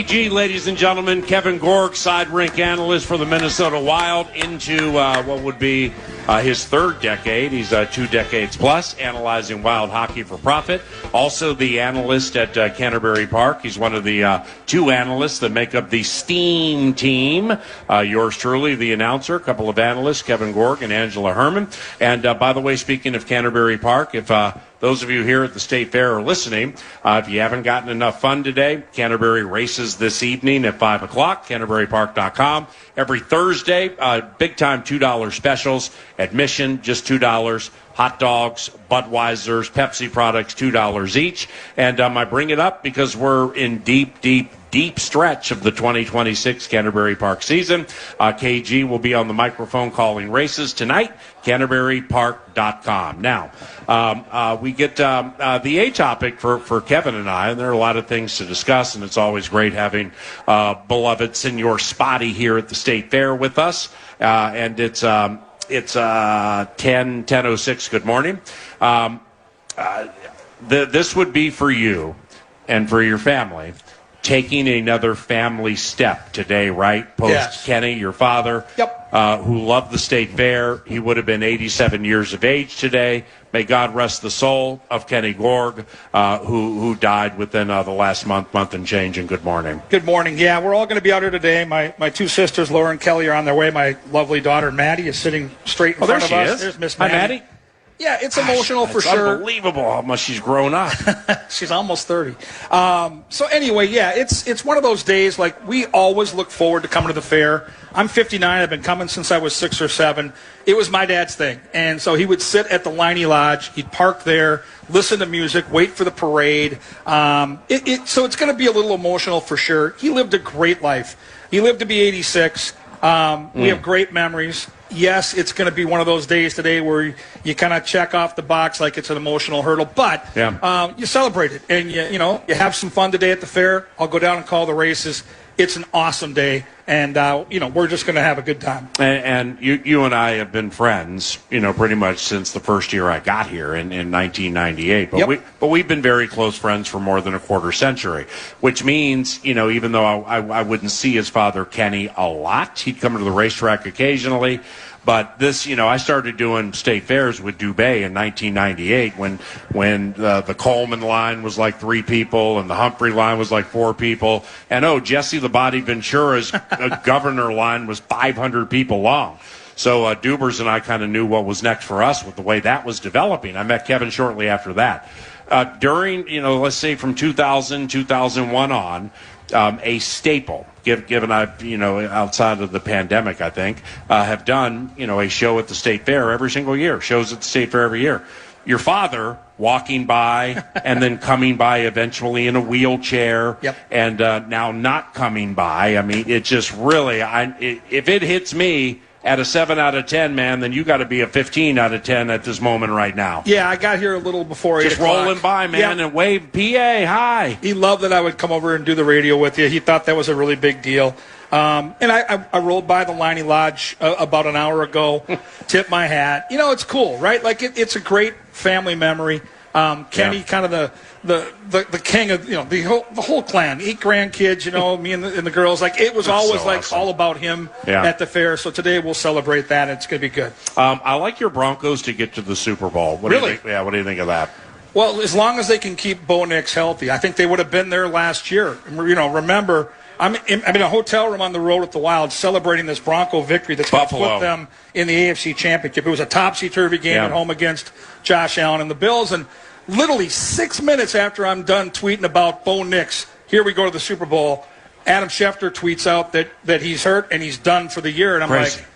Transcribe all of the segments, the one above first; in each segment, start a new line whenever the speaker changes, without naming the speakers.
KG, ladies and gentlemen, Kevin Gorg, side rink analyst for the Minnesota Wild, into what would be his third decade. He's 2 decades plus, analyzing Wild hockey for profit. Also the analyst at Canterbury Park. He's one of the 2 analysts that make up the Steam team. Yours truly, the announcer, a couple of analysts, Kevin Gorg and Angela Herman. And by the way, speaking of Canterbury Park, if those of you here at the State Fair are listening, if you haven't gotten enough fun today, Canterbury races this evening at 5 o'clock, canterburypark.com. Every Thursday, big-time $2 specials. Admission, just $2. Hot dogs, Budweiser's, Pepsi products, $2 each. And I bring it up because we're in deep stretch of the 2026 Canterbury Park season. KG will be on the microphone calling races tonight, canterburypark.com. Now, we get the A topic for Kevin and I, and there are a lot of things to discuss, and it's always great having beloved Senor Spotty here at the State Fair with us. And it's 10:06. Good morning. This would be for you and for your family, taking another family step today, right? Post
Yes.
Kenny, your father,
Yep.
Who loved the State Fair. He would have been 87 years of age today. May God rest the soul of Kenny Gorg, who died within the last month and change. And good morning.
Good morning. Yeah, we're all going to be out here today. My 2 sisters, Laura and Kelly, are on their way. My lovely daughter, Maddie, is sitting straight in front of us.
There she is.
There's Miss
Hi,
Maddie.
Maddie.
Yeah, it's emotional for
It's
sure.
unbelievable how much she's grown up.
She's almost 30. So anyway, yeah, it's one of those days, like, we always look forward to coming to the fair. I'm 59. I've been coming since I was 6 or 7. It was my dad's thing. And so he would sit at the Liney Lodge. He'd park there, listen to music, wait for the parade. So it's going to be a little emotional for sure. He lived a great life. He lived to be 86. We have great memories. Yes, it's going to be one of those days today where you kind of check off the box like it's an emotional hurdle, but you celebrate it, and you have some fun today at the fair. I'll go down and call the races. It's an awesome day, and we're just going to have a good time.
And you and I have been friends, pretty much since the first year I got here in 1998. But we've been very close friends for more than a quarter century, which means, even though I wouldn't see his father Kenny a lot, he'd come to the racetrack occasionally. But this, I started doing state fairs with Dubé in 1998 when the Coleman line was like 3 people and the Humphrey line was like 4 people. And, Jesse the Body Ventura's governor line was 500 people long. So Dubers and I kind of knew what was next for us with the way that was developing. I met Kevin shortly after that. During, let's say from 2000, 2001 on, a staple, given I've, outside of the pandemic, I think, have done, a show at the State Fair every single year, shows at the State Fair every year. Your father walking by and then coming by eventually in a wheelchair and now not coming by. I mean, it just really, if it hits me at a 7 out of 10, man, then you got to be a 15 out of 10 at this moment right now.
Yeah, I got here a little before 8
o'clock. Just rolling by, man, and wave, PA, hi.
He loved that I would come over and do the radio with you. He thought that was a really big deal. And I rolled by the Liney Lodge about an hour ago, tipped my hat. It's cool, right? Like, it's a great family memory. Kenny, kind of the king of the whole clan, 8 grandkids, me and the girls. Like, it was always so awesome. All about him at the fair. So today we'll celebrate that. It's going to be good.
I like your Broncos to get to the Super Bowl. What
really?
Do you think? What do you think of that?
Well, as long as they can keep Bo Nix healthy, I think they would have been there last year. Remember, I'm in a hotel room on the road with the Wild celebrating this Bronco victory that's going to put them in the AFC Championship. It was a topsy-turvy game at home against Josh Allen and the Bills, and literally 6 minutes after I'm done tweeting about Bo Nix, here we go to the Super Bowl, Adam Schefter tweets out that he's hurt and he's done for the year, and I'm
Crazy.
like,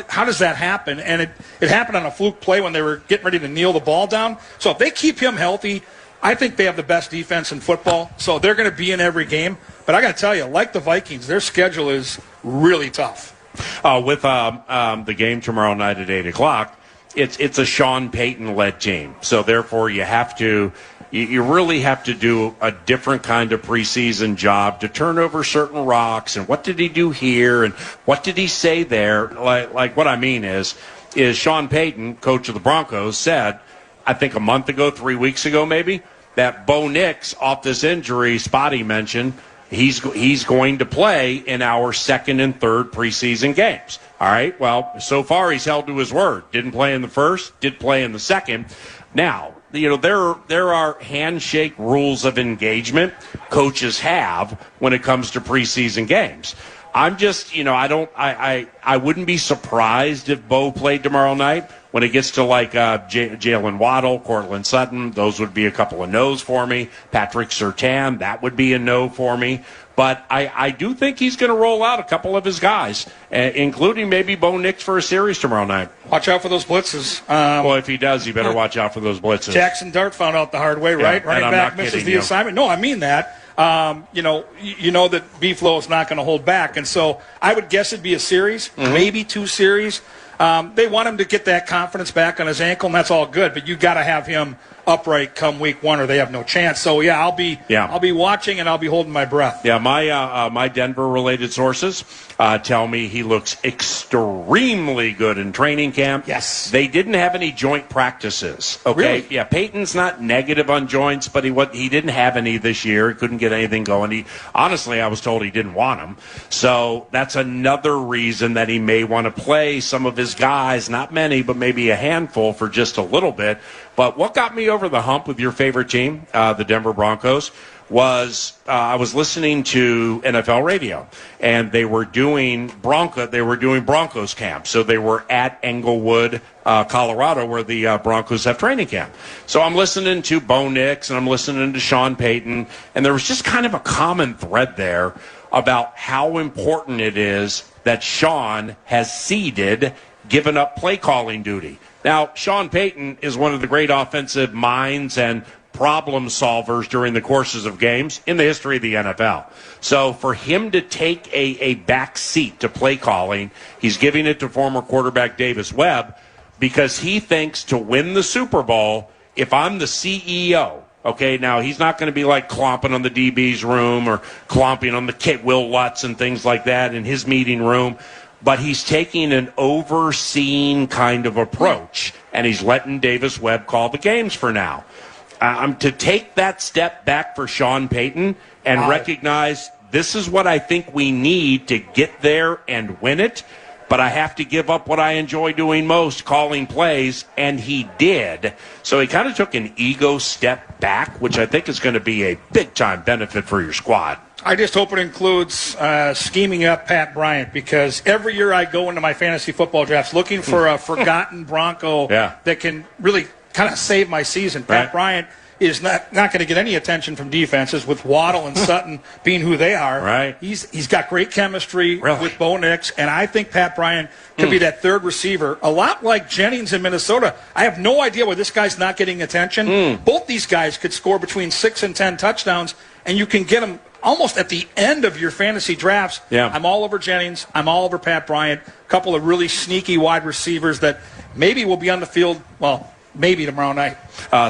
how does that happen? And it happened on a fluke play when they were getting ready to kneel the ball down. So if they keep him healthy, I think they have the best defense in football, so they're going to be in every game. But I got to tell you, like the Vikings, their schedule is really tough.
With the game tomorrow night at 8 o'clock, it's a Sean Payton-led team. So therefore, you really have to do a different kind of preseason job to turn over certain rocks. And what did he do here? And what did he say there? Like what I mean is Sean Payton, coach of the Broncos, said, I think a month ago, 3 weeks ago maybe, that Bo Nix, off this injury Spotty mentioned, He's going to play in our second and third preseason games. All right. Well, so far he's held to his word. Didn't play in the first, did play in the second. Now, there are handshake rules of engagement coaches have when it comes to preseason games. I'm just, I wouldn't be surprised if Bo played tomorrow night. When it gets to like Jalen Waddle, Cortland Sutton, those would be a couple of no's for me. Patrick Surtain, that would be a no for me. But I do think he's going to roll out a couple of his guys, including maybe Bo Nix for a series tomorrow night.
Watch out for those blitzes.
Well, if he does, you better watch out for those blitzes.
Jackson Dart found out the hard way, right?
Yeah,
Running back misses the assignment. No, I mean that. You know that B-Flow is not going to hold back. And so I would guess it'd be a series, maybe 2 series. They want him to get that confidence back on his ankle, and that's all good. But you got to have him upright come week 1, or they have no chance. So yeah, I'll be watching and I'll be holding my breath.
Yeah, my Denver-related sources tell me he looks extremely good in training camp.
Yes,
they didn't have any joint practices. Okay,
really?
Yeah, Peyton's not negative on joints, but he didn't have any this year. He couldn't get anything going. Honestly, I was told he didn't want them. So that's another reason that he may want to play some of his guys, not many, but maybe a handful for just a little bit. But what got me over the hump with your favorite team, the Denver Broncos, was I was listening to NFL radio, and they were doing Broncos camp. So they were at Englewood, Colorado, where the Broncos have training camp. So I'm listening to Bo Nix, and I'm listening to Sean Payton, and there was just kind of a common thread there about how important it is that Sean has given up play calling duty. Now, Sean Payton is one of the great offensive minds and problem solvers during the courses of games in the history of the NFL. So for him to take a back seat to play calling, he's giving it to former quarterback Davis Webb because he thinks to win the Super Bowl, if I'm the CEO, okay, now he's not going to be like clomping on the DB's room or clomping on the Will Lutz and things like that in his meeting room. But he's taking an overseeing kind of approach, and he's letting Davis Webb call the games for now. To take that step back for Sean Payton and recognize this is what I think we need to get there and win it, but I have to give up what I enjoy doing most, calling plays, and he did. So he kind of took an ego step back, which I think is going to be a big-time benefit for your squad.
I just hope it includes scheming up Pat Bryant, because every year I go into my fantasy football drafts looking for a forgotten Bronco that can really kind of save my season. Pat Bryant is not going to get any attention from defenses with Waddle and Sutton being who they are.
Right.
He's got great chemistry with Bo Nix, and I think Pat Bryant could be that third receiver, a lot like Jennings in Minnesota. I have no idea why this guy's not getting attention. Both these guys could score between 6 and 10 touchdowns, and you can get them almost at the end of your fantasy drafts.
Yeah.
I'm all over Jennings. I'm all over Pat Bryant. A couple of really sneaky wide receivers that maybe will be on the field, well, maybe tomorrow night.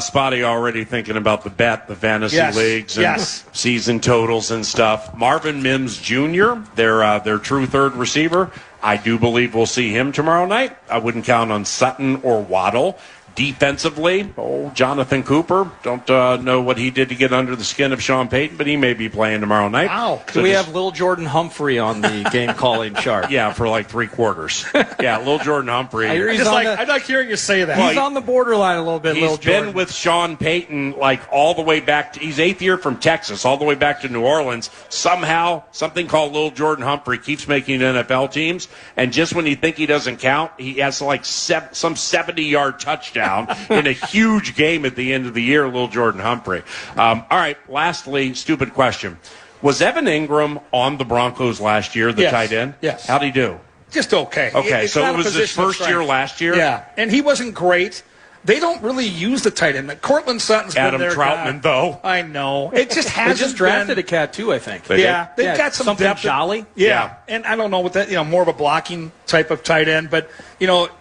Spotty already thinking about the fantasy leagues and season totals and stuff. Marvin Mims Jr., their true third receiver, I do believe we'll see him tomorrow night. I wouldn't count on Sutton or Waddle. Defensively, Jonathan Cooper, don't know what he did to get under the skin of Sean Payton, but he may be playing tomorrow night.
Wow. So we have Lil Jordan Humphrey on the game calling chart.
Yeah, for like 3 quarters. Yeah, Lil Jordan Humphrey.
I like hearing you say that.
He's on the borderline a little bit, Lil Jordan.
He's been with Sean Payton like all the way back to, he's 8th year from Texas, all the way back to New Orleans. Somehow, something called Lil Jordan Humphrey keeps making NFL teams, and just when you think he doesn't count, he has like some 70-yard touchdown in a huge game at the end of the year, Lil Jordan Humphrey. All right, lastly, stupid question. Was Evan Ingram on the Broncos last year, the tight end?
Yes.
How'd he do?
Just okay.
Okay, so it was his first year last year?
Yeah, and he wasn't great. They don't really use the tight end. Cortland Sutton's
Adam
been their
Troutman,
guy.
though.
I know. It just hasn't
They just drafted a cat, too, I think.
They've got some
something
depth.
jolly.
Yeah, and I don't know what that, more of a blocking type of tight end, but,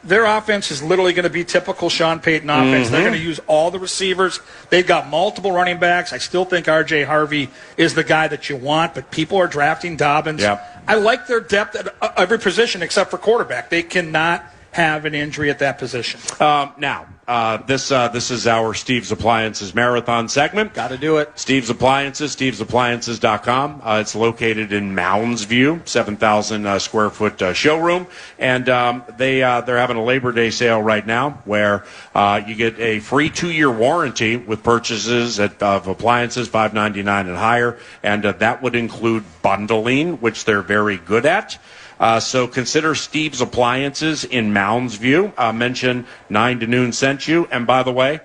their offense is literally going to be typical Sean Payton offense. They're going to use all the receivers. They've got multiple running backs. I still think R.J. Harvey is the guy that you want, but people are drafting Dobbins.
Yep.
I like their depth at every position except for quarterback. They cannot have an injury at that position.
Now, This is our Steve's Appliances Marathon segment.
Got to do it.
Steve's Appliances, stevesappliances.com. It's located in Mounds View, 7,000 square foot showroom. And they're having a Labor Day sale right now where you get a free 2-year warranty with purchases of appliances, $5.99 and higher. And that would include bundling, which they're very good at. So consider Steve's Appliances in Mounds View. Mention 9 to Noon sent you. And by the way,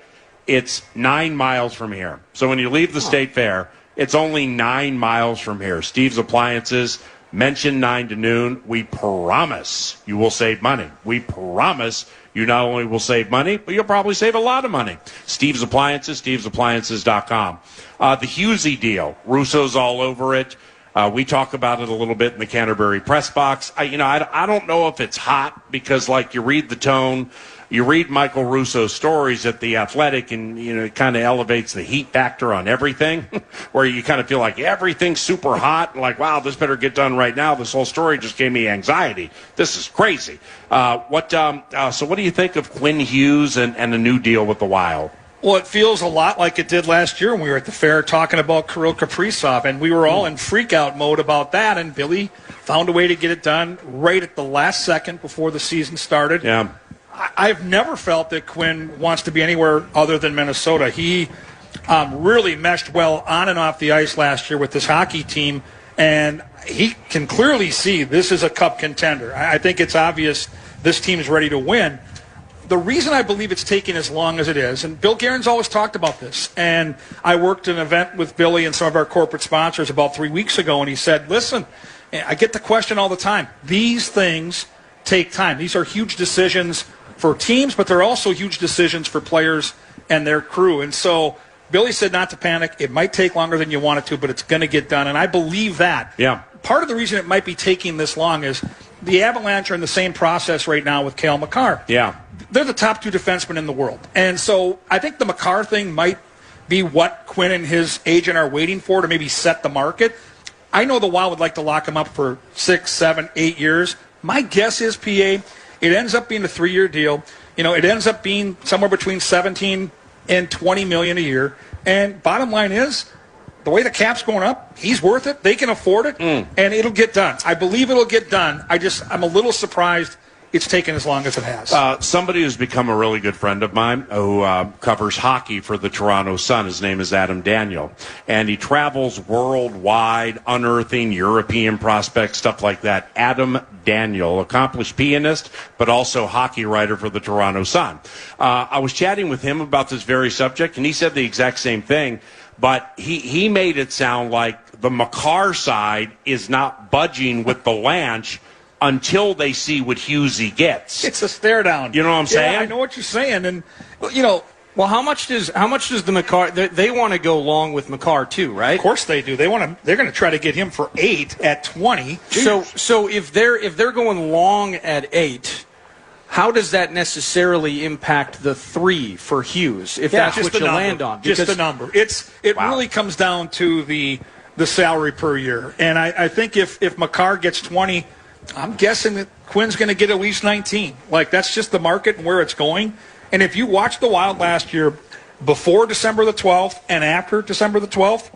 it's 9 miles from here. So when you leave the State Fair, it's only 9 miles from here. Steve's Appliances, mention 9 to Noon. We promise you will save money. We promise you not only will save money, but you'll probably save a lot of money. Steve's Appliances, stevesappliances.com. The Hughesy deal, Russo's all over it. We talk about it a little bit in the Canterbury press box. I don't know if it's hot because, like, you read the tone, you read Michael Russo's stories at The Athletic, and, it kind of elevates the heat factor on everything, where you kind of feel like everything's super hot, and like, wow, this better get done right now. This whole story just gave me anxiety. This is crazy. So what do you think of Quinn Hughes and a new deal with the Wild?
Well, it feels a lot like it did last year when we were at the fair talking about Kirill Kaprizov, and we were all in freak-out mode about that, and Billy found a way to get it done right at the last second before the season started.
Yeah.
I've never felt that Quinn wants to be anywhere other than Minnesota. He really meshed well on and off the ice last year with this hockey team, and he can clearly see this is a cup contender. I think it's obvious this team is ready to win. The reason I believe it's taking as long as it is, and Bill Guerin's always talked about this, and I worked an event with Billy and some of our corporate sponsors about 3 weeks ago, and he said, listen, I get the question all the time. These things take time. These are huge decisions for teams, but they're also huge decisions for players and their crew. And so Billy said not to panic. It might take longer than you want it to, but it's going to get done, and I believe that.
Yeah.
Part of the reason it might be taking this long is the Avalanche are in the same process right now with Cale Makar.
Yeah.
They're the top 2 defensemen in the world. And so I think the Makar thing might be what Quinn and his agent are waiting for to maybe set the market. I know the Wild would like to lock him up for 6, 7, 8 years. My guess is, PA, it ends up being a 3-year deal. It ends up being somewhere between 17 and $20 million a year. And bottom line is, the way the cap's going up, he's worth it. They can afford it, and it'll get done. I believe it'll get done. I'm a little surprised it's taken as long as it has.
Somebody who's become a really good friend of mine who covers hockey for the Toronto Sun, his name is Adam Daniel, and he travels worldwide unearthing European prospects, stuff like that. Adam Daniel, accomplished pianist, but also hockey writer for the Toronto Sun. I was chatting with him about this very subject, and he said the exact same thing. But he made it sound like the Makar side is not budging with the Lanch until they see what Hughesy gets.
It's a stare down.
You know what I'm saying?
Yeah, I know what you're saying. And,
well, how much does the Makar? They want to go long with Makar too, right?
Of course they do. They're going to try to get him for 8 at 20.
So if they're going long at 8. How does that necessarily impact the 3 for Hughes, if that's what you land on?
Just the number. It really comes down to the salary per year. And I think if Makar gets 20, I'm guessing that Quinn's going to get at least 19. Like, that's just the market and where it's going. And if you watch the Wild last year, before December the 12th and after December the 12th,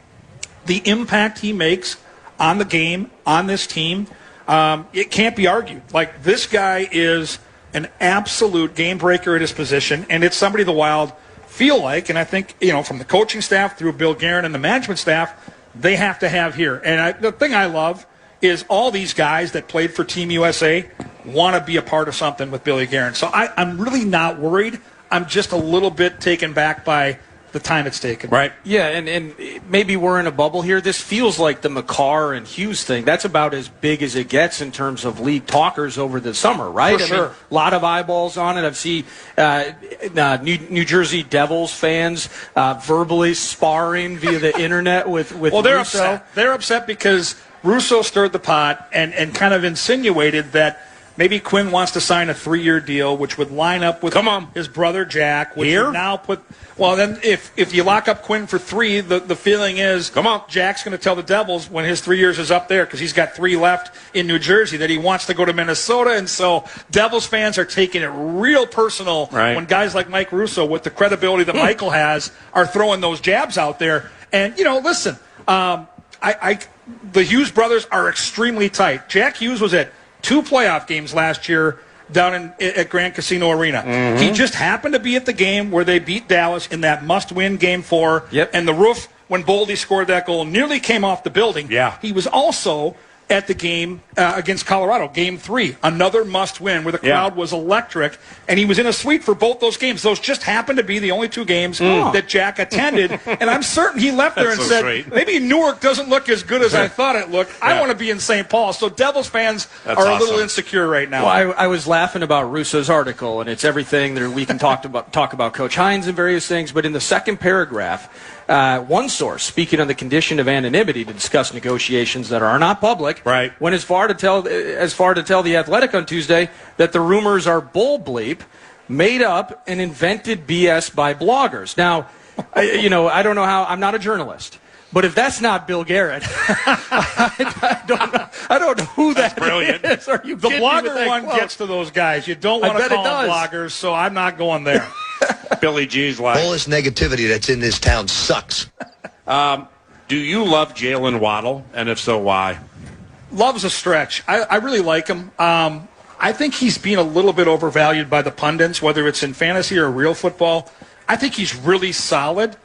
the impact he makes on the game, on this team, it can't be argued. Like, this guy is an absolute game breaker at his position, and it's somebody the Wild feel like, and I think, from the coaching staff through Bill Guerin and the management staff, they have to have here. And the thing I love is all these guys that played for Team USA want to be a part of something with Billy Guerin. So I'm really not worried. I'm just a little bit taken back by the time it's taken.
Right.
Yeah, and maybe we're in a bubble here. This feels like the Makar and Hughes thing. That's about as big as it gets in terms of league talkers over the summer, right?
For sure.
A lot of eyeballs on it. I've seen New Jersey Devils fans verbally sparring via the internet with
they're
Russo.
upset. They're upset because Russo stirred the pot and kind of insinuated that maybe Quinn wants to sign a 3-year deal, which would line up with his brother Jack, which would now put. Well, then if you lock up Quinn for 3, the feeling is Jack's going to tell the Devils when his 3 years is up there, because he's got 3 left in New Jersey, that he wants to go to Minnesota. And so Devils fans are taking it real personal when guys like Mike Russo, with the credibility that Michael has, are throwing those jabs out there. And, listen, the Hughes brothers are extremely tight. Jack Hughes was at 2 playoff games last year down at Grand Casino Arena. Mm-hmm. He just happened to be at the game where they beat Dallas in that must-win Game 4.
Yep.
And the roof, when Boldy scored that goal, nearly came off the building.
Yeah.
He was also at the game against Colorado, Game 3, another must-win where the crowd was electric, and he was in a suite for both those games. Those just happened to be the only 2 games that Jack attended, and I'm certain he left there and said, maybe Newark doesn't look as good as I thought it looked. I want to be in St. Paul. So Devils fans are a little insecure right now.
Well, I was laughing about Russo's article, and it's everything that we can talk about Coach Hines and various things, but in the second paragraph, one source, speaking on the condition of anonymity to discuss negotiations that are not public, went as far to tell the Athletic on Tuesday that the rumors are bull bleep, made up and invented BS by bloggers. Now, I don't know how. I'm not a journalist. But if that's not Bill Garrett, I don't know who that's
brilliant.
Is. Are you the blogger one quote? Gets to those guys. You don't want to call them bloggers, so I'm not going there.
Billy G's like,
all this negativity that's in this town sucks.
Do you love Jalen Waddle? And if so, why?
Love's a stretch. I really like him. I think he's being a little bit overvalued by the pundits, whether it's in fantasy or real football. I think he's really solid.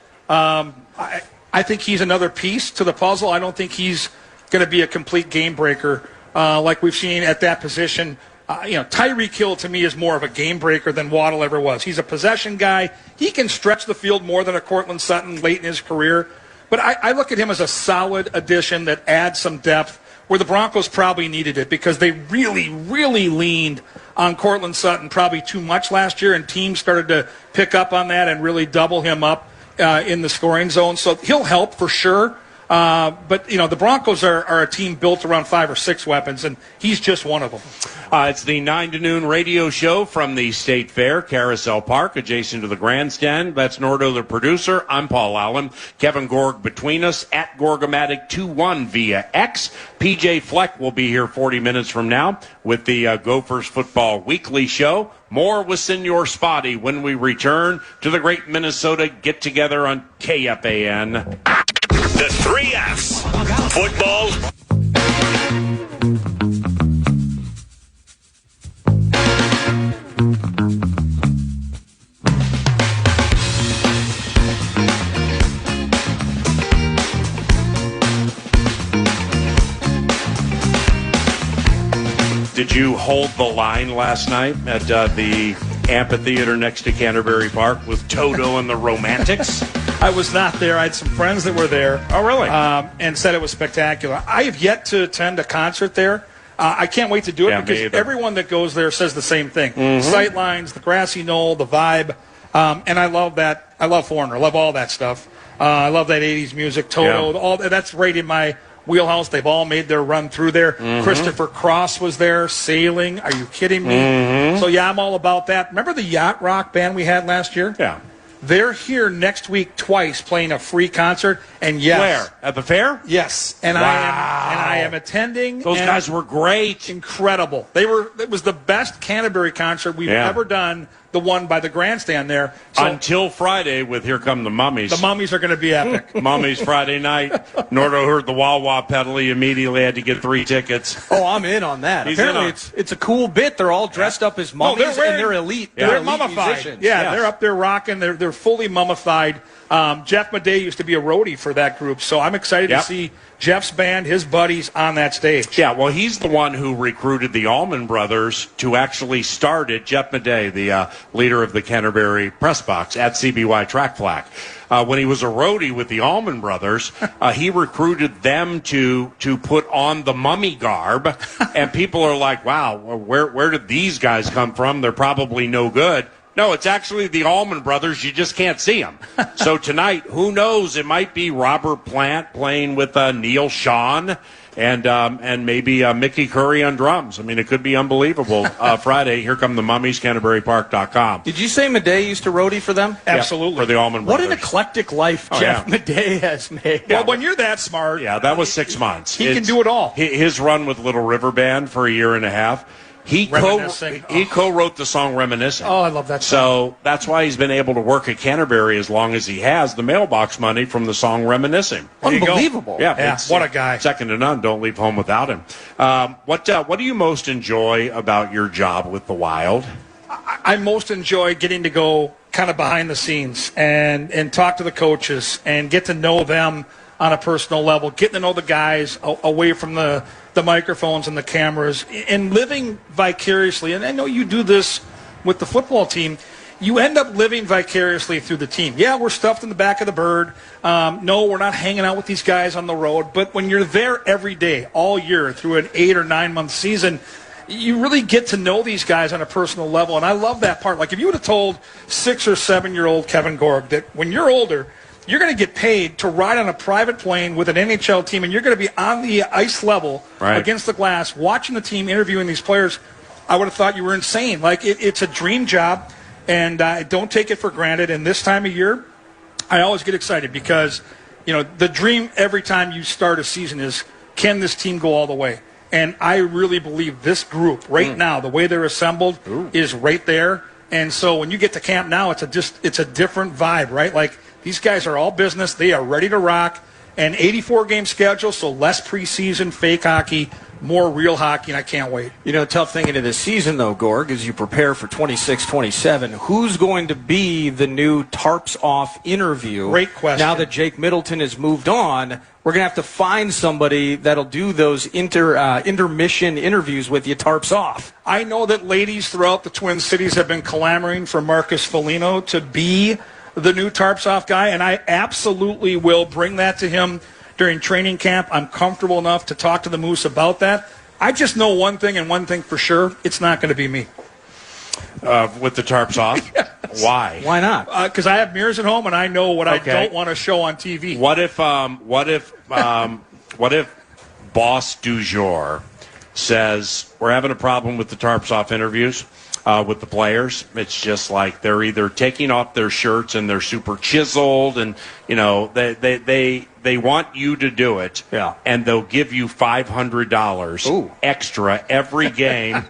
I think he's another piece to the puzzle. I don't think he's going to be a complete game breaker like we've seen at that position. Tyreek Hill to me is more of a game breaker than Waddle ever was. He's a possession guy. He can stretch the field more than a Cortland Sutton late in his career. But I look at him as a solid addition that adds some depth where the Broncos probably needed it, because they really, really leaned on Cortland Sutton probably too much last year, and teams started to pick up on that and really double him up in the scoring zone. So he'll help for sure. But the Broncos are a team built around 5 or 6 weapons, and he's just one of them.
It's the 9 to noon radio show from the State Fair, Carousel Park, adjacent to the grandstand. That's Nordo, the producer. I'm Paul Allen. Kevin Gorg between us at Gorgomatic21 via X. PJ Fleck will be here 40 minutes from now with the Gophers Football Weekly Show. More with Senor Spotty when we return to the Great Minnesota Get-Together on KFAN.
The 3 F's. Football.
Did you hold the line last night at the amphitheater next to Canterbury Park with Toto and the Romantics?
I was not there. I had some friends that were there.
Oh, really?
And said it was spectacular. I have yet to attend a concert there. I can't wait to do it because everyone that goes there says the same thing. Mm-hmm. Sight lines, the grassy knoll, the vibe. And I love that. I love Foreigner. I love all that stuff. I love that 80s music, Toto. All that's right in my wheelhouse. They've all made their run through there. Mm-hmm. Christopher Cross was there sailing. Are you kidding me? Mm-hmm. So, I'm all about that. Remember the yacht rock band we had last year?
Yeah.
They're here next week twice playing a free concert. And yes.
Where? At the fair?
Yes. And
wow.
I am attending.
Those guys were great.
Incredible. It was the best Canterbury concert we've ever done. The one by the grandstand there.
So, until Friday with Here Come the Mummies.
The Mummies are going to be epic.
Mummies Friday night. Nordo heard the wah-wah pedal. He immediately had to get 3 tickets.
Oh, I'm in on that. Apparently it's a cool bit. They're all dressed up as mummies, and they're elite.
They're
elite
mummified.
Musicians.
Yeah, they're up there rocking. They're fully mummified. Jeff Madej used to be a roadie for that group, so I'm excited to see Jeff's band, his buddies, on that stage.
Yeah, well, he's the one who recruited the Allman Brothers to actually start it. Jeff Madej, the leader of the Canterbury Press Box at CBY Track Flack. When he was a roadie with the Allman Brothers, he recruited them to put on the mummy garb, and people are like, wow, where did these guys come from? They're probably no good. No, it's actually the Allman Brothers. You just can't see them. So tonight, who knows? It might be Robert Plant playing with Neil Sean. and maybe Mickey Curry on drums. I mean, it could be unbelievable. Friday, here come the Mummies, CanterburyPark.com.
Did you say Madej used to roadie for them?
Absolutely.
Yeah, for the Allman Brothers.
What an eclectic life Jeff Madej has made.
Well, when you're that smart.
Yeah, that was 6 months.
He can do it all.
His run with Little River Band for a year and a half. He co-wrote the song Reminiscing.
Oh, I love that
song. So that's why he's been able to work at Canterbury as long as he has, the mailbox money from the song Reminiscing.
Unbelievable.
Yeah,
what a guy.
Second to none. Don't leave home without him. What do you most enjoy about your job with the Wild?
I most enjoy getting to go kind of behind the scenes and talk to the coaches and get to know them on a personal level, getting to know the guys away from the microphones and the cameras, and living vicariously. And I know you do this with the football team. You end up living vicariously through the team. Yeah, we're stuffed in the back of the bird. No, we're not hanging out with these guys on the road. But when you're there every day, all year, through an 8 or 9 month season, you really get to know these guys on a personal level. And I love that part. Like if you would have told 6 or 7 year old Kevin Gorg that when you're older, you're going to get paid to ride on a private plane with an NHL team, and you're going to be on the ice level against the glass, watching the team, interviewing these players, I would have thought you were insane. Like, it's a dream job, and I don't take it for granted. And this time of year, I always get excited because, you know, the dream every time you start a season is, can this team go all the way? And I really believe this group right now, the way they're assembled, is right there. And so when you get to camp now, it's a different vibe, right? Like, these guys are all business. They are ready to rock. An 84-game schedule, so less preseason, fake hockey, more real hockey, and I can't wait.
You know, tough thing into this season, though, Gorg, as you prepare for 26-27, who's going to be the new Tarps Off interview?
Great question.
Now that Jake Middleton has moved on, we're going to have to find somebody that'll do those intermission interviews with you, Tarps Off.
I know that ladies throughout the Twin Cities have been clamoring for Marcus Foligno to be the new Tarps Off guy, and I absolutely will bring that to him during training camp. I'm comfortable enough to talk to the Moose about that. I just know one thing, and one thing for sure, it's not going to be me.
With the Tarps Off?
Yes.
Why?
Why not?
Because I have mirrors at home, and I know what I don't want to show on TV.
What if Boss du jour says, we're having a problem with the Tarps Off interviews? With the players, it's just like they're either taking off their shirts and they're super chiseled, and you know they want you to do it, and they'll give you $500 extra every game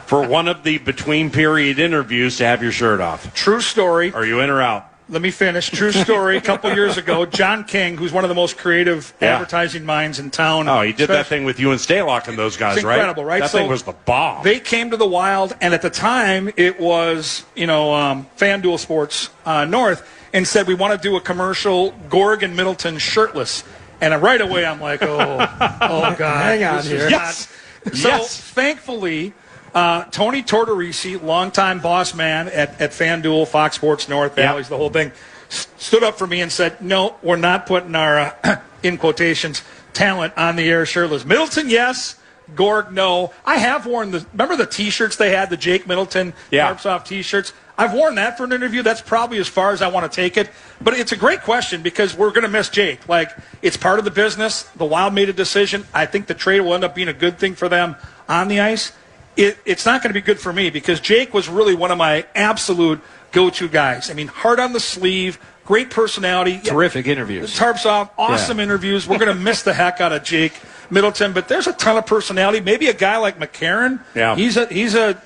for one of the between period interviews to have your shirt off.
True story.
Are you in or out?
Let me finish. True story. A couple years ago, John King, who's one of the most creative advertising minds in town.
Oh, he did that thing with you and Stalock and those guys,
it's incredible, right?
That thing was the bomb.
They came to the Wild, and at the time, it was, FanDuel Sports North, and said, we want to do a commercial, Gorg and Middleton shirtless. And right away, I'm like, oh God.
Hang on here.
Yes. So, thankfully, Tony Tortorisi, longtime boss man at FanDuel, Fox Sports North, Valleys, the whole thing, stood up for me and said, no, we're not putting our, in quotations, talent on the air shirtless. Middleton, yes. Gorg, no. I have worn remember the T-shirts they had, the Jake Middleton Tarps Off T-shirts? I've worn that for an interview. That's probably as far as I want to take it. But it's a great question because we're going to miss Jake. Like, it's part of the business. The Wild made a decision. I think the trade will end up being a good thing for them on the ice. It's not going to be good for me because Jake was really one of my absolute go-to guys. I mean, hard on the sleeve, great personality.
Terrific interviews.
Tarps Off, awesome interviews. We're going to miss the heck out of Jake Middleton, but there's a ton of personality. Maybe a guy like McCarron. Yeah. He's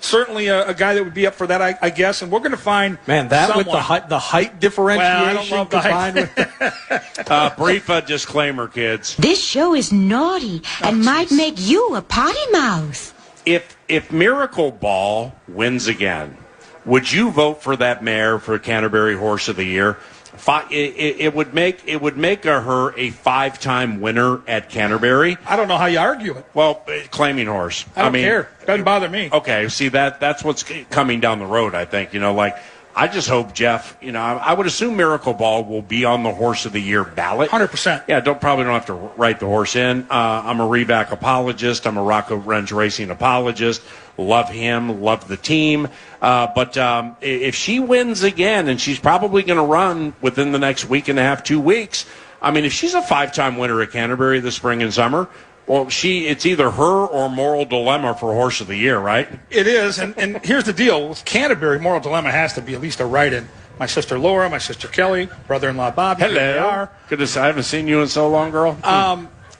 certainly a guy that would be up for that, I guess. And we're going to find
someone. With the height differentiation.
Well, I don't love the height.
Brief disclaimer, kids.
This show is naughty and might make you a potty mouth.
If Miracle Ball wins again, would you vote for that mare for Canterbury Horse of the Year? It would make her a 5-time winner at Canterbury.
I don't know how you argue it.
Well, claiming horse.
I don't care. Doesn't bother me.
Okay, see that's what's coming down the road. I think I just hope Jeff. I would assume Miracle Ball will be on the Horse of the Year ballot.
100%.
Yeah, probably don't have to write the horse in. I'm a Revac apologist. I'm a Rocco Wrench Racing apologist. Love him. Love the team. But if she wins again, and she's probably going to run within the next week and a half, 2 weeks. I mean, if she's a 5-time winner at Canterbury this spring and summer, Well, it's either her or Moral Dilemma for Horse of the Year, right?
It is, and here's the deal. With Canterbury, Moral Dilemma has to be at least a write-in. My sister Laura, my sister Kelly, brother-in-law Bob.
Hello. Goodness, I haven't seen you in so long, girl.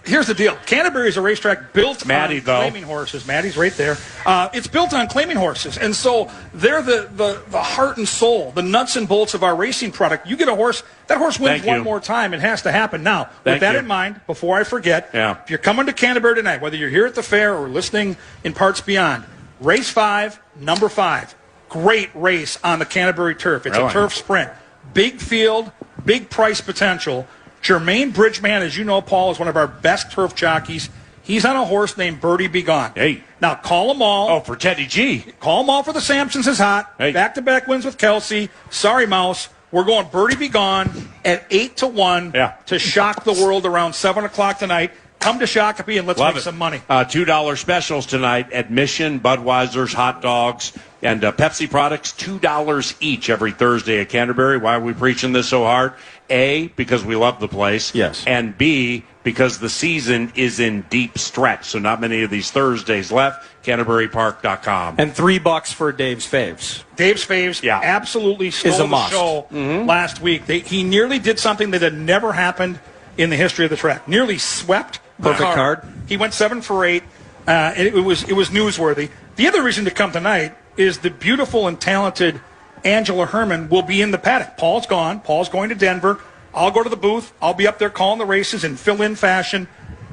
Here's the deal. Canterbury is a racetrack built on claiming horses. Maddie's right there. It's built on claiming horses. And so they're the heart and soul, the nuts and bolts of our racing product. You get a horse, that horse wins one more time. It has to happen. Now, with that in mind, before I forget, if you're coming to Canterbury tonight, whether you're here at the fair or listening in parts beyond, race 5, number 5. Great race on the Canterbury turf. It's a turf sprint. Big field, big price potential. Jermaine Bridgeman, as you know, Paul, is one of our best turf jockeys. He's on a horse named Birdie Be Gone.
Hey.
Now, call them all.
Oh, for Teddy G.
Call them all for the Samsons is hot.
Hey.
Back-to-back wins with Kelsey. Sorry, Mouse. We're going Birdie Be Gone at 8-1 to shock the world around 7 o'clock tonight. Come to Shakopee and let's make some money.
$2 specials tonight. Admission, Budweiser's, hot dogs, and Pepsi products, $2 each every Thursday at Canterbury. Why are we preaching this so hard? A, because we love the place.
Yes.
And B, because the season is in deep stretch. So not many of these Thursdays left. CanterburyPark.com.
And $3 for Dave's Faves.
Dave's Faves absolutely stole the show last week. He nearly did something that had never happened in the history of the track. Nearly swept the
Perfect card.
He went 7 for 8. And it was newsworthy. The other reason to come tonight is the beautiful and talented Angela Herman will be in the paddock. Paul's gone. Paul's going to Denver. I'll go to the booth. I'll be up there calling the races in fill-in fashion.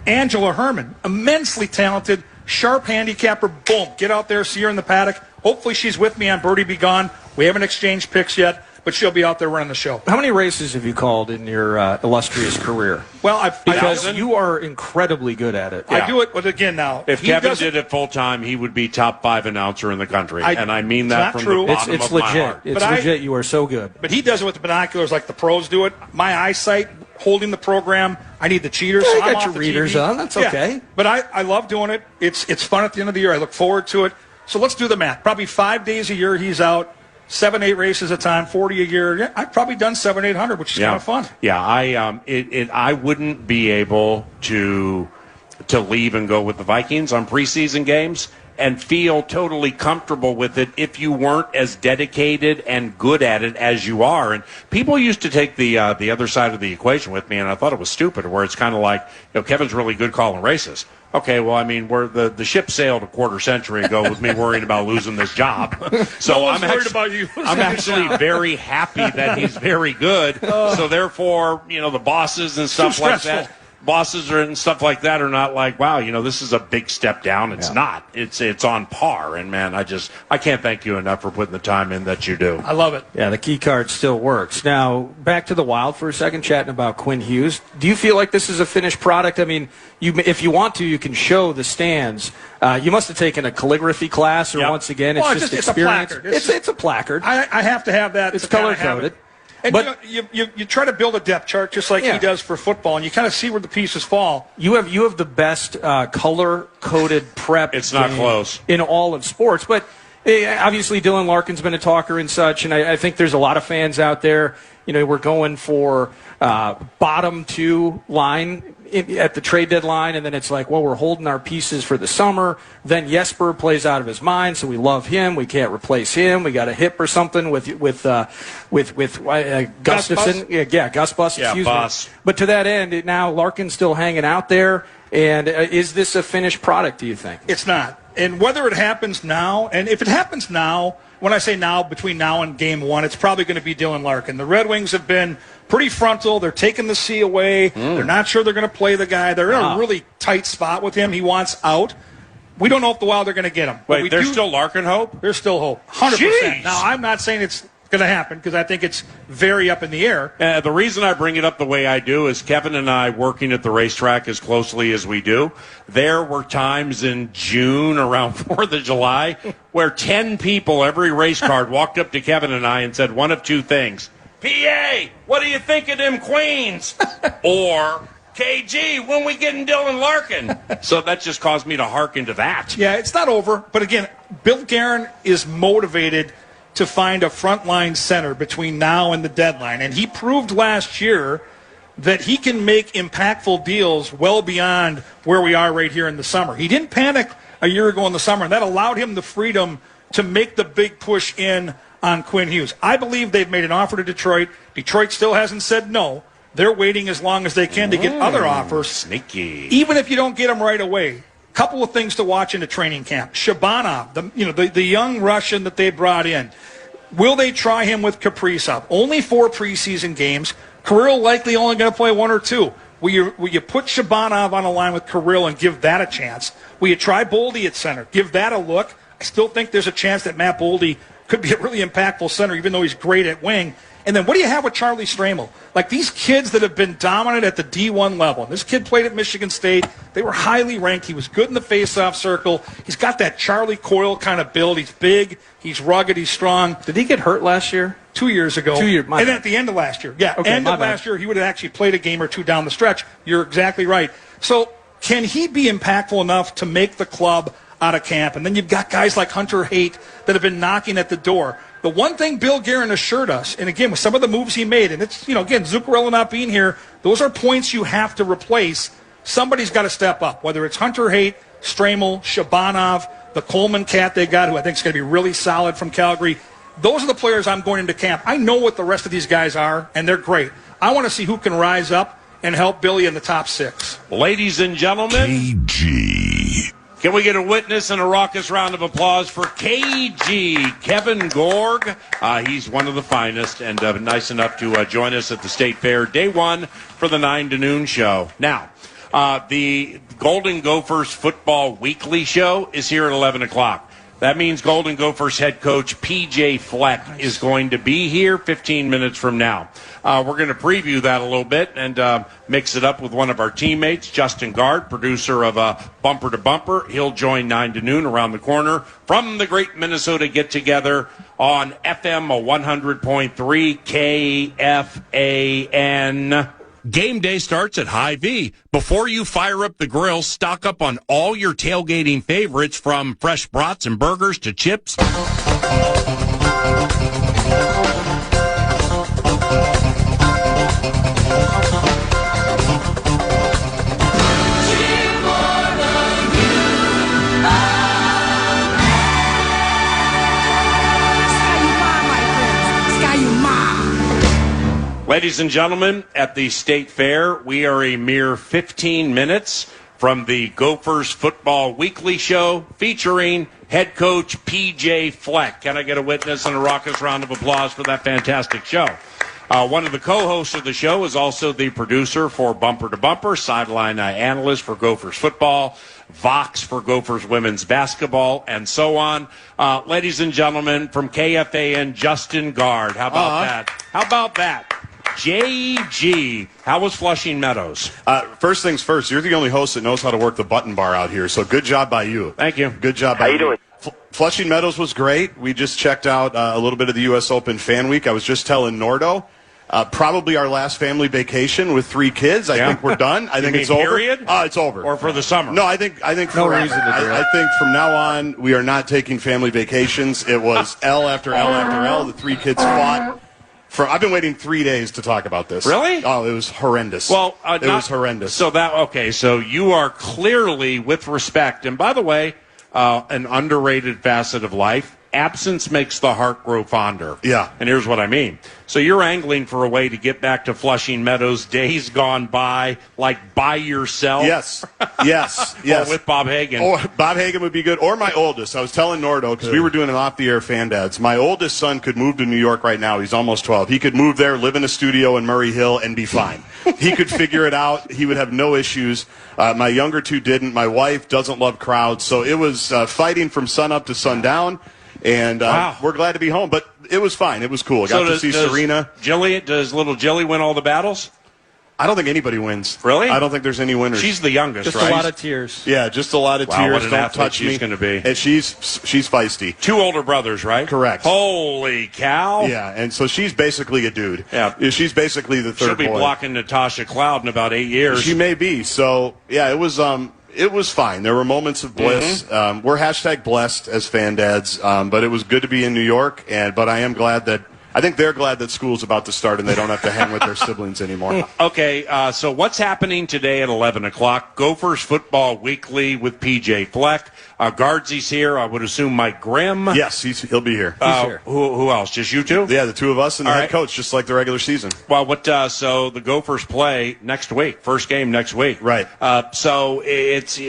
Angela Herman, immensely talented, sharp handicapper. Boom. Get out there, see her in the paddock. Hopefully she's with me on Birdie Be Gone. We haven't exchanged picks yet, but she'll be out there running the show.
How many races have you called in your illustrious career?
Well,
because you are incredibly good at it.
I do it, but again now,
if Kevin did it full time, he would be top 5 announcer in the country, and I mean that from the bottom
it's
of
legit.
my heart.
It's legit. You are so good.
But he does it with the binoculars like the pros do it. My eyesight, holding the program, I need the cheaters.
Yeah,
so
you
I'm
got
off
your
the
readers
TV.
on. That's okay.
But I love doing it. It's fun at the end of the year. I look forward to it. So let's do the math. Probably 5 days a year he's out. 7-8 races a time, 40 a year. Yeah, I've probably done 700-800, which is kind of fun.
Yeah, I wouldn't be able to leave and go with the Vikings on preseason games and feel totally comfortable with it if you weren't as dedicated and good at it as you are. And people used to take the other side of the equation with me, and I thought it was stupid, where it's kind of like, Kevin's really good calling races. Okay, well, I mean, the ship sailed a quarter century ago with me worrying about losing this job. So I'm actually very happy that he's very good. So therefore, the bosses and stuff like that. Bosses and stuff like that are not like, wow, this is a big step down. It's not. It's on par. And man, I can't thank you enough for putting the time in that you do.
I love it.
Yeah, the key card still works. Now, back to the Wild for a second, chatting about Quinn Hughes. Do you feel like this is a finished product? I mean, if you want to, you can show the stands. You must have taken a calligraphy class, or once again, it's just experience.
A placard.
It's a placard.
I have to have that.
It's color-coded.
And but you try to build a depth chart just like he does for football, and you kind of see where the pieces fall.
You have the best color-coded prep.
It's not close
in all of sports, but obviously Dylan Larkin's been a talker and such, and I think there's a lot of fans out there. We're going for bottom 2 line at the trade deadline, and then it's like, well, we're holding our pieces for the summer. Then Jesper plays out of his mind, so we love him. We can't replace him. We got a hip or something with Gustafson. Yeah, Gus Bus.
Yeah, Bus.
But to that end, now Larkin's still hanging out there. And is this a finished product, do you think?
It's not. And whether it happens now, and if it happens now, when I say now, between now and game 1, it's probably going to be Dylan Larkin. The Red Wings have been pretty frontal. They're taking the C away. They're not sure they're going to play the guy. They're in a really tight spot with him. He wants out. We don't know if the Wild are going to get him.
Wait, there's still Larkin hope?
There's still hope. 100%.
Jeez.
Now, I'm not saying it's going to happen because I think it's very up in the air.
The reason I bring it up the way I do is Kevin and I, working at the racetrack as closely as we do, there were times in June around 4th of July where 10 people, every race card, walked up to Kevin and I and said one of 2 things. PA, what do you think of them Queens? Or, KG, when we getting Dylan Larkin? So that just caused me to hearken to that.
Yeah, it's not over. But again, Bill Guerin is motivated to find a frontline center between now and the deadline. And he proved last year that he can make impactful deals well beyond where we are right here in the summer. He didn't panic a year ago in the summer, and that allowed him the freedom to make the big push in on Quinn Hughes. I believe they've made an offer to Detroit. Detroit still hasn't said no. They're waiting as long as they can to get other offers.
Sneaky.
Even if you don't get them right away. Couple of things to watch in the training camp. Shabanov, the young Russian that they brought in. Will they try him with Kaprizov? Only 4 preseason games. Kirill likely only going to play 1 or 2. Will you put Shabanov on a line with Kirill and give that a chance? Will you try Boldy at center? Give that a look. I still think there's a chance that Matt Boldy could be a really impactful center, even though he's great at wing. And then what do you have with Charlie Stramel? Like these kids that have been dominant at the D1 level. This kid played at Michigan State. They were highly ranked. He was good in the faceoff circle. He's got that Charlie Coyle kind of build. He's big. He's rugged. He's strong.
Did he get hurt last year?
2 years ago.
2 years.
And then at the end of last year. Yeah,
okay,
end of last year, he would have actually played a game or 2 down the stretch. You're exactly right. So can he be impactful enough to make the club out of camp? And then you've got guys like Hunter Haight that have been knocking at the door. The one thing Bill Guerin assured us, and again, with some of the moves he made, and it's, again, Zuccarello not being here, those are points you have to replace. Somebody's got to step up, whether it's Hunter Haight, Stramel, Shabanov, the Coleman cat they got, who I think is going to be really solid from Calgary. Those are the players I'm going into camp. I know what the rest of these guys are, and they're great. I want to see who can rise up and help Billy in the top 6.
Ladies and gentlemen,
KG.
Can we get a witness and a raucous round of applause for KG, Kevin Gorg? He's one of the finest and nice enough to join us at the State Fair, day 1 for the 9 to noon show. Now, the Golden Gophers Football Weekly show is here at 11 o'clock. That means Golden Gophers head coach P.J. Fleck is going to be here 15 minutes from now. We're going to preview that a little bit and mix it up with one of our teammates, Justin Gard, producer of Bumper to Bumper. He'll join 9 to noon around the corner from the Great Minnesota Get-Together on FM 100.3 KFAN.
Game day starts at Hy-Vee. Before you fire up the grill, stock up on all your tailgating favorites, from fresh brats and burgers to chips.
Ladies and gentlemen, at the State Fair, we are a mere 15 minutes from the Gophers Football Weekly show featuring head coach P.J. Fleck. Can I get a witness and a raucous round of applause for that fantastic show? One of the co-hosts of the show is also the producer for Bumper to Bumper, sideline analyst for Gophers football, Vox for Gophers women's basketball, and so on. Ladies and gentlemen, from KFAN, Justin Gard. How about that? How about that? JG, how was Flushing Meadows?
First things first, you're the only host that knows how to work the button bar out here, so good job by you.
Thank you.
Good job by you. How you doing? Flushing Meadows was great. We just checked out a little bit of the U.S. Open Fan Week. I was just telling Nordo, probably our last family vacation with 3 kids. I think we're done. I think it's over.
Period?
It's over.
Or for the summer?
No, I think
no reason to do it.
I think from now on we are not taking family vacations. It was L after L after L. The 3 kids fought. I've been waiting 3 days to talk about this.
Really?
Oh, it was horrendous.
Well,
it was horrendous.
So you are clearly, with respect, and by the way, an underrated facet of life. Absence makes the heart grow fonder.
Yeah.
And here's what I mean. So you're angling for a way to get back to Flushing Meadows, days gone by, like by yourself?
Yes.
Or with Bob Hagan.
Or Bob Hagan would be good. Or my oldest. I was telling Nordo, because we were doing an off-the-air fan dads. My oldest son could move to New York right now. He's almost 12. He could move there, live in a studio in Murray Hill, and be fine. He could figure it out. He would have no issues. My younger 2 didn't. My wife doesn't love crowds. So it was fighting from sun up to sundown. And we're glad to be home, but it was fine. It was cool. I got to see Serena.
Does little Jilly win all the battles?
I don't think anybody wins.
Really?
I don't think there's any winners.
She's the youngest,
just
right?
Just a lot of tears.
Yeah, just a lot of tears.
What an
don't
athlete
touch
she's
me.
going to be.
And she's feisty.
2 older brothers, right?
Correct.
Holy cow.
Yeah, and so she's basically a dude.
Yeah.
She's basically the third boy.
She'll be blocking Natasha Cloud in about 8 years.
She may be. So, yeah, it was fine. There were moments of bliss. We're #blessed as fan dads, but it was good to be in New York. But I am glad that I think they're glad that school's about to start and they don't have to hang with their siblings anymore.
Okay, so what's happening today at 11 o'clock? Gophers Football Weekly with P.J. Fleck. Guardsy's here. I would assume Mike Grimm.
Yes, he'll be here.
He's here.
Who else? Just you two?
Yeah, the two of us and the head coach, just like the regular season.
Well, so the Gophers play next week. First game next week.
Right.
So it's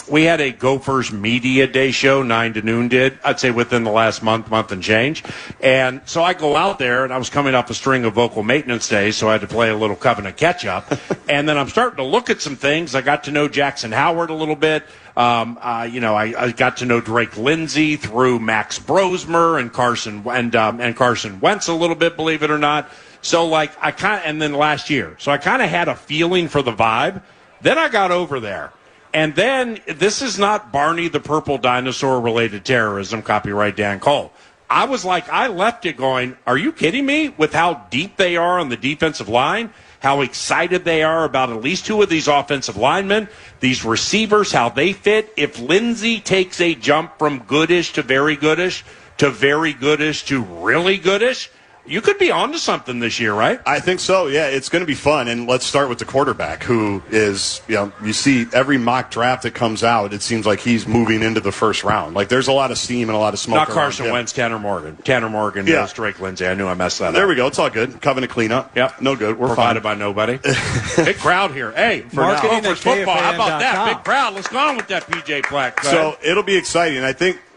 we had a Gophers Media Day show, 9 to noon I'd say within the last month and change. And so I go out there, and I was coming off a string of vocal maintenance days, so I had to play a little Covenant catch-up. And then I'm starting to look at some things. I got to know Jackson Howard a little bit. I got to know Drake Lindsay through Max Brosmer and Carson Wentz a little bit, believe it or not. So and then last year. So I kind of had a feeling for the vibe. Then I got over there. And then, this is not Barney the Purple Dinosaur related terrorism, copyright Dan Cole. I left it going, are you kidding me? With how deep they are on the defensive line, how excited they are about at least two of these offensive linemen, these receivers, how they fit. If Lindsay takes a jump from goodish to very goodish to very goodish to really goodish, you could be onto something this year, right?
I think so, yeah. It's going to be fun. And let's start with the quarterback, who is, you see every mock draft that comes out, it seems like he's moving into the first round. Like, there's a lot of steam and a lot of smoke.
Not Carson Wentz, Tanner Morgan. Tanner Morgan knows Drake Lindsay. I knew I messed that up.
There we go. It's all good. Covenant cleanup.
Yep.
No good. We're
provided
fine.
by nobody. Big crowd here. Hey, for
Marketing
now.
at
Football. How about that?
KFAN.com.
Big crowd. Let's go on with that PJ Fleck.
So it'll be exciting.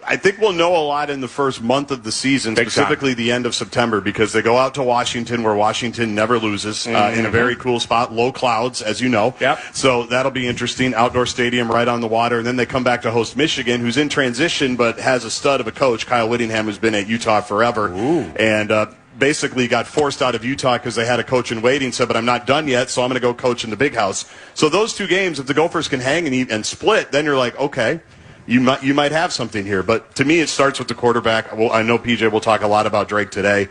I think we'll know a lot in the first month of the season, specifically the end of September, because they go out to Washington, where Washington never loses, in a very cool spot, low clouds, as you know.
Yep.
So that'll be interesting. Outdoor stadium right on the water. And then they come back to host Michigan, who's in transition but has a stud of a coach, Kyle Whittingham, who's been at Utah forever.
Ooh.
And basically got forced out of Utah because they had a coach in waiting, said, but I'm not done yet, so I'm going to go coach in the big house. So those two games, if the Gophers can hang and split, then you're like, okay, you might have something here. But to me, it starts with the quarterback. Well, I know PJ will talk a lot about Drake today.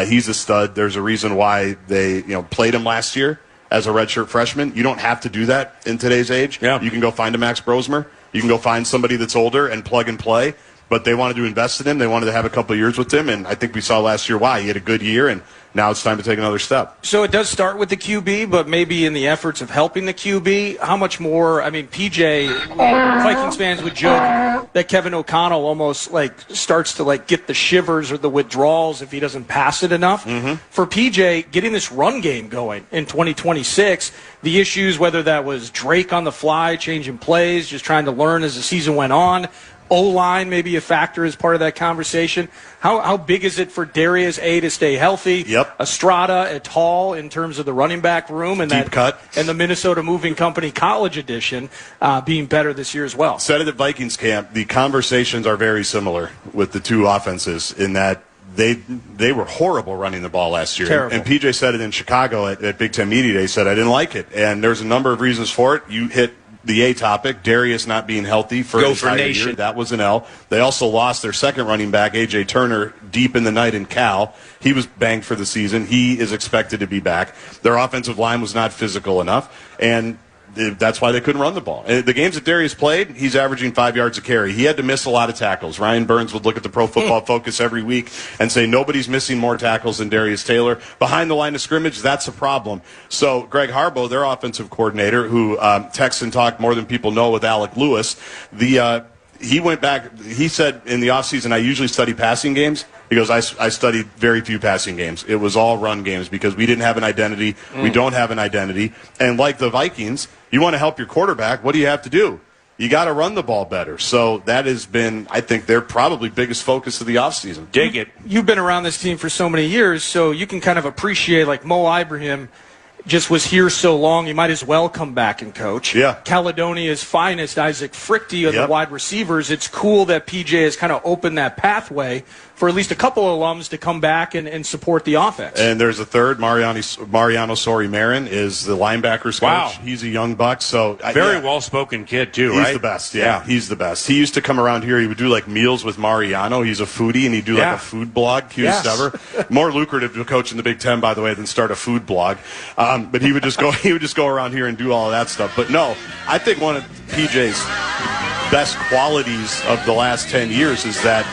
He's a stud. There's a reason why they played him last year as a redshirt freshman. You don't have to do that in today's age.
Yeah.
You can go find a Max Brosmer. You can go find somebody that's older and plug and play. But they wanted to invest in him. They wanted to have a couple of years with him. And I think we saw last year why. He had a good year, and now it's time to take another step.
So it does start with the QB, but maybe in the efforts of helping the QB, how much more? I mean, PJ, Vikings fans would joke that Kevin O'Connell almost starts to get the shivers or the withdrawals if he doesn't pass it enough. Mm-hmm. For PJ, getting this run game going in 2026, the issues, whether that was Drake on the fly, changing plays, just trying to learn as the season went on, O-line may be a factor as part of that conversation. How big is it for Darius A to stay healthy?
Yep.
Estrada et al. In terms of the running back room and
Deep cut.
And the Minnesota Moving Company College Edition being better this year as well.
Said at the Vikings camp, the conversations are very similar with the two offenses in that they were horrible running the ball last year.
Terrible.
And PJ said it in Chicago at Big Ten Media Day. He said, I didn't like it. And there's a number of reasons for it. You hit the A topic, Darius not being healthy for an entire year. That was an L. They also lost their second running back, A.J. Turner, deep in the night in Cal. He was banged for the season. He is expected to be back. Their offensive line was not physical enough, and that's why they couldn't run the ball. The games that Darius played, he's averaging 5 yards a carry. He had to miss a lot of tackles. Ryan Burns would look at the Pro Football Focus every week and say nobody's missing more tackles than Darius Taylor. Behind the line of scrimmage, that's a problem. So Greg Harbaugh, their offensive coordinator, who texts and talked more than people know with Alec Lewis, he went back. He said in the offseason, I usually study passing games. He goes, I studied very few passing games. It was all run games because we didn't have an identity. We don't have an identity. And like the Vikings, you want to help your quarterback, what do you have to do? You got to run the ball better. So that has been, I think, their probably biggest focus of the offseason.
Dig it.
You've been around this team for so many years, so you can kind of appreciate, like Mo Ibrahim just was here so long, you might as well come back and coach.
Yeah.
Caledonia's finest, Isaac Frichte, of the wide receivers. It's cool that PJ has kind of opened that pathway for at least a couple of alums to come back and support the offense.
And there's a third, Mariano Sori-Marin is the linebackers coach.
Wow.
He's a young buck. So
Very well-spoken kid, too, right?
He's the best, yeah. He's the best. He used to come around here. He would do, meals with Mariano. He's a foodie, and he'd do, a food blog, cutest ever. More lucrative to coach in the Big Ten, by the way, than start a food blog. But he would just go around here and do all of that stuff. But no, I think one of PJ's best qualities of the last 10 years is that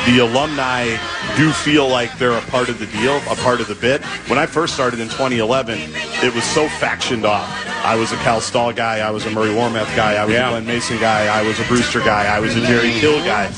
the alumni do feel like they're a part of the deal, a part of the bit. When I first started in 2011, it was so factioned off. I was a Cal Stahl guy. I was a Murray Warmath guy. I was a Glenn Mason guy. I was a Brewster guy. I was a Jerry Hill guy.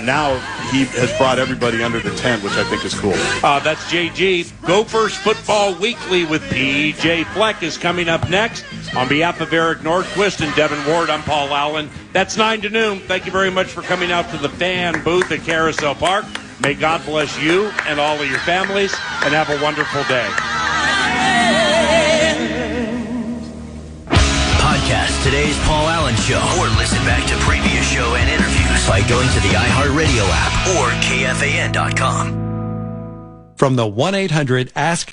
Now he has brought everybody under the tent, which I think is cool.
That's JG. Gophers Football Weekly with PJ Fleck is coming up next. On behalf of Eric Nordquist and Devin Ward, I'm Paul Allen. That's 9 to noon. Thank you very much for coming out to the fan booth at Carousel Park. May God bless you and all of your families, and have a wonderful day.
Podcast today's Paul Allen Show, or listen back to previous show and interviews by going to the iHeartRadio app or KFAN.com.
From the 1-800-ASK